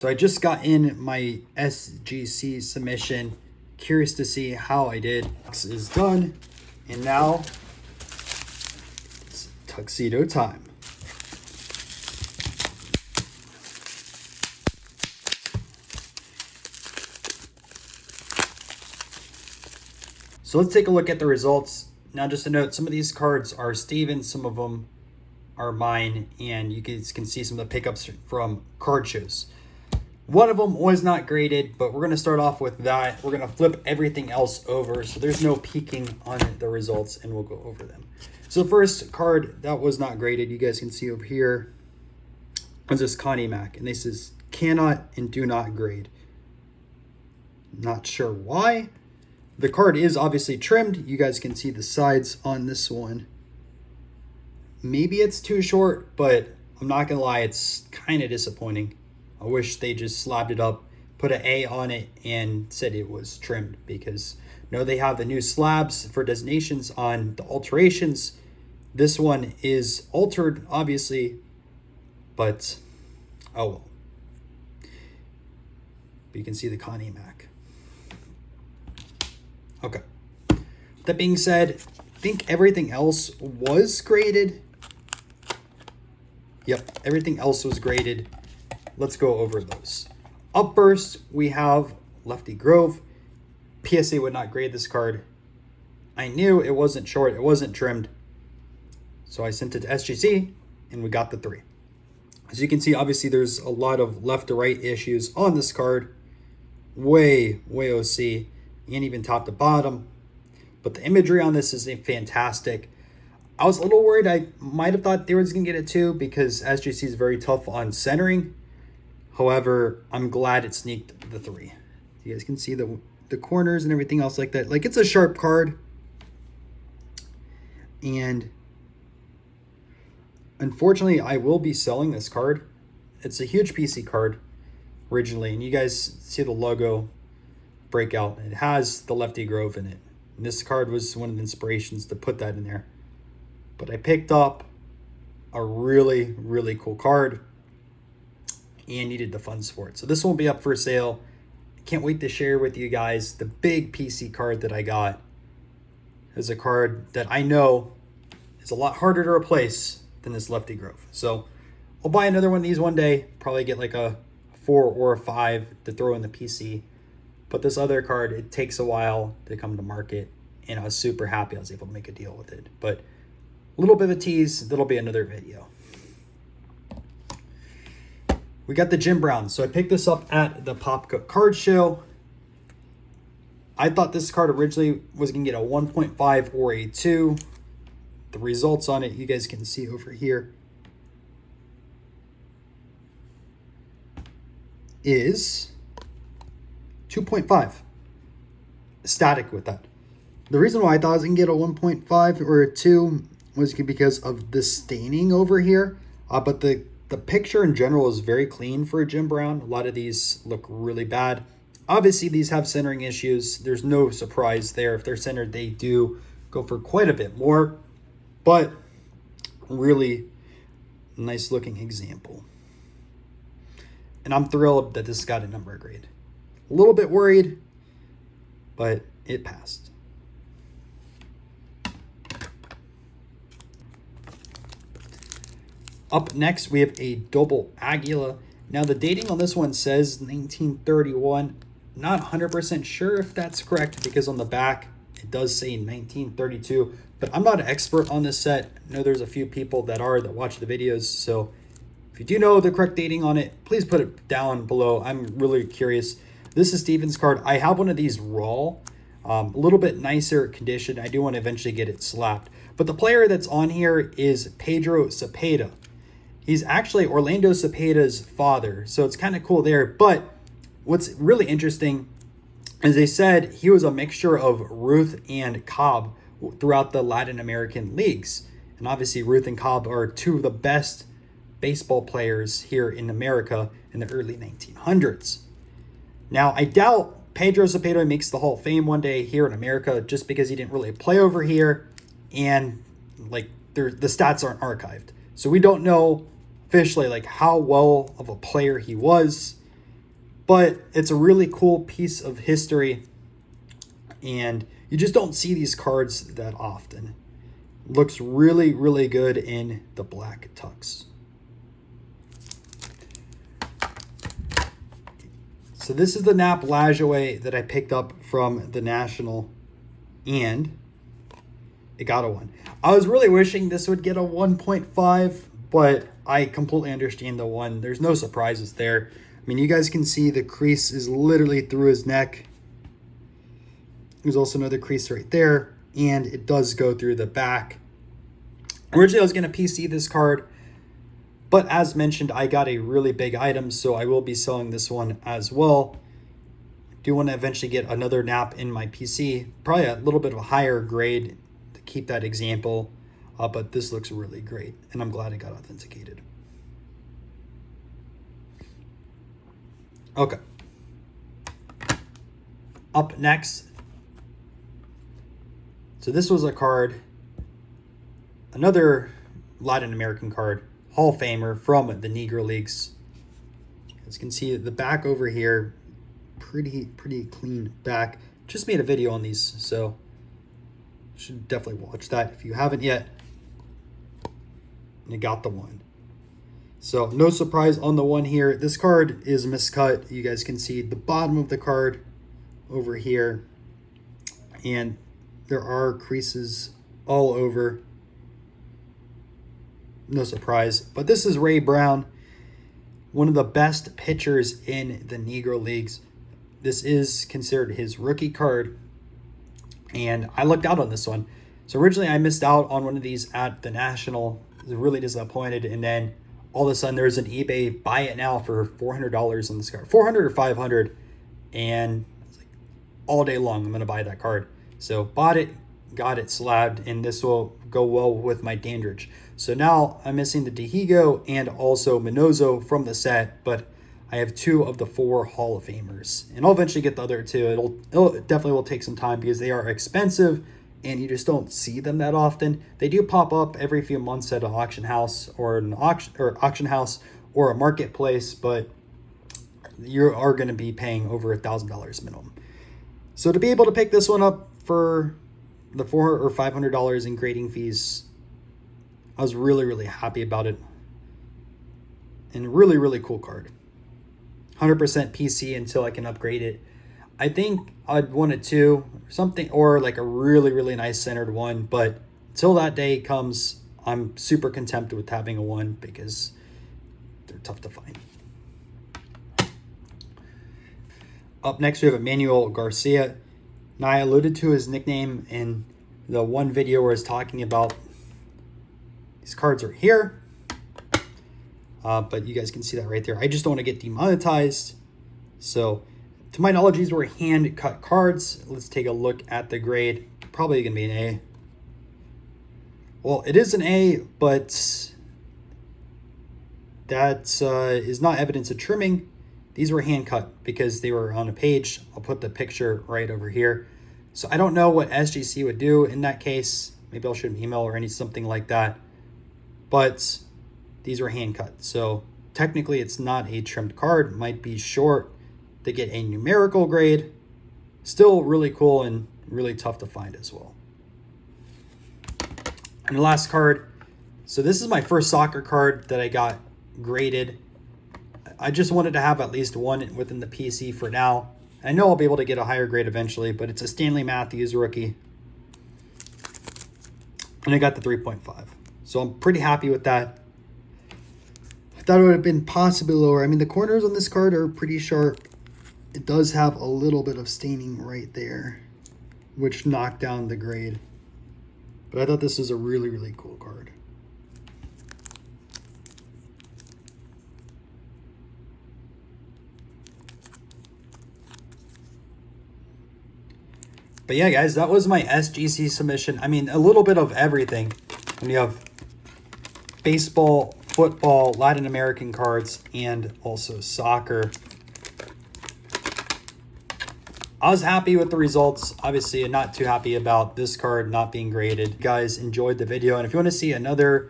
So I just got in my SGC submission. Curious to see how I did. This is done. And now it's tuxedo time. So let's take a look at the results. Now just a note, some of these cards are Steven's, some of them are mine, and you guys can see some of the pickups from card shows. One of them was not graded, but we're going to start off with that. We're going to flip everything else over, so there's no peeking on the results, and we'll go over them. So the first card that was not graded, you guys can see over here, was this Connie Mac, and this is cannot and do not grade. Not sure why. The card is obviously trimmed. You guys can see the sides on this one. Maybe it's too short, but I'm not going to lie, it's kind of disappointing. I wish they just slapped it up, put an A on it, and said it was trimmed, because no, they have the new slabs for designations on the alterations. This one is altered, obviously, but oh well. But you can see the Connie Mac. Okay. That being said, I think everything else was graded. Yep, everything else was graded. Let's go over those. Up first, we have Lefty Grove. PSA would not grade this card. I knew it wasn't short, it wasn't trimmed. So I sent it to SGC, and we got the 3. As you can see, obviously there's a lot of left to right issues on this card. Way OC, and even top to bottom. But the imagery on this is fantastic. I was a little worried. I might have thought they were going to get it too, because SGC is very tough on centering. However, I'm glad it sneaked the 3. You guys can see the corners and everything else like that. Like, it's a sharp card. And unfortunately, I will be selling this card. It's a huge PC card originally. And you guys see the logo, Breakout. It has the Lefty Grove in it. And this card was one of the inspirations to put that in there. But I picked up a really cool card and needed the funds for it. So this won't be up for sale. I can't wait to share with you guys the big PC card that I got. Is a card that I know is a lot harder to replace than this Lefty Grove. So I'll buy another one of these one day. Probably get like a 4 or a 5 to throw in the PC. But this other card, it takes a while to come to market. And I was super happy I was able to make a deal with it. But a little bit of a tease. That'll be another video. We got the Jim Brown. So I picked this up at the Pop Card Show. I thought this card originally was going to get a 1.5 or a 2. The results on it, you guys can see over here, is 2.5. Static with that. The reason why I thought I was going to get a 1.5 or a 2 was because of the staining over here. But the picture in general is very clean for a Jim Brown. A lot of these look really bad. Obviously, these have centering issues. There's no surprise there. If they're centered, they do go for quite a bit more. But really nice looking example. And I'm thrilled that this got a number grade. A little bit worried, but it passed. Up next, we have a double Aguila. Now, the dating on this one says 1931. Not 100% sure if that's correct, because on the back, it does say 1932. But I'm not an expert on this set. I know there's a few people that watch the videos. So if you do know the correct dating on it, please put it down below. I'm really curious. This is Steven's card. I have one of these raw. A little bit nicer condition. I do want to eventually get it slapped. But the player that's on here is Pedro Cepeda. He's actually Orlando Cepeda's father, so it's kind of cool there. But what's really interesting is they said he was a mixture of Ruth and Cobb throughout the Latin American leagues. And obviously Ruth and Cobb are two of the best baseball players here in America in the early 1900s. Now, I doubt Pedro Cepeda makes the Hall of Fame one day here in America, just because he didn't really play over here, and like the stats aren't archived. So we don't know officially like how well of a player he was. but it's a really cool piece of history, and you just don't see these cards that often. Looks really, really good in the black tux. So this is the Nap Lajoie that I picked up from the National, and it got a 1. I was really wishing this would get a 1.5, but I completely understand the 1. There's no surprises there. I mean, you guys can see the crease is literally through his neck. There's also another crease right there, and it does go through the back. Originally, I was going to PC this card, but as mentioned, I got a really big item, so I will be selling this one as well. I do want to eventually get another Nap in my PC, probably a little bit of a higher grade to keep that example, but this looks really great, and I'm glad it got authenticated. Okay. Up next, so this was a card, another Latin American card, Hall of Famer from the Negro Leagues. As you can see, the back over here, pretty clean back. Just made a video on these, so you should definitely watch that if you haven't yet. And you got the 1. So no surprise on the 1 here. This card is miscut. You guys can see the bottom of the card over here, and there are creases all over. No surprise, but this is Ray Brown, one of the best pitchers in the Negro Leagues. This is considered his rookie card, and I lucked out on this one. So originally I missed out on one of these at the National. I was really disappointed, and then all of a sudden there's an eBay buy it now for $400 on this card, 400 or 500, and I was like, all day long I'm gonna buy that card. So bought it, got it slabbed, and this will go well with my Dandridge. So now I'm missing the Dihigo and also Minozo from the set, but I have 2 of the 4 Hall of Famers, and I'll eventually get the other 2. It definitely will take some time because they are expensive and you just don't see them that often. They do pop up every few months at an auction house or a marketplace, but you are going to be paying over $1,000 minimum. So to be able to pick this one up for the $400 or $500 in grading fees, I was really happy about it. And really cool card. 100% PC until I can upgrade it. I think I'd want a 2 or something, or like a really nice centered 1, but until that day comes, I'm super content with having a 1 because they're tough to find. Up next, we have Emanuel Garcia. Now, I alluded to his nickname in the one video where I was talking about these cards are here. But you guys can see that right there. I just don't want to get demonetized. So, to my knowledge, these were hand-cut cards. Let's take a look at the grade. Probably going to be an A. Well, it is an A, but that is not evidence of trimming. These were hand-cut because they were on a page. I'll put the picture right over here. So I don't know what SGC would do in that case. Maybe I'll shoot an email or something like that. But these were hand-cut. So technically it's not a trimmed card. It might be short to get a numerical grade. Still really cool and really tough to find as well. And the last card. So this is my first soccer card that I got graded. I just wanted to have at least one within the PC for now. I know I'll be able to get a higher grade eventually, but it's a Stanley Matthews rookie. And I got the 3.5. So I'm pretty happy with that. I thought it would have been possibly lower. I mean, the corners on this card are pretty sharp. It does have a little bit of staining right there, which knocked down the grade. But I thought this was a really cool card. But yeah, guys, that was my SGC submission. I mean, a little bit of everything. When you have baseball, football, Latin American cards, and also soccer. I was happy with the results. Obviously, I'm not too happy about this card not being graded. You guys enjoyed the video. And if you want to see another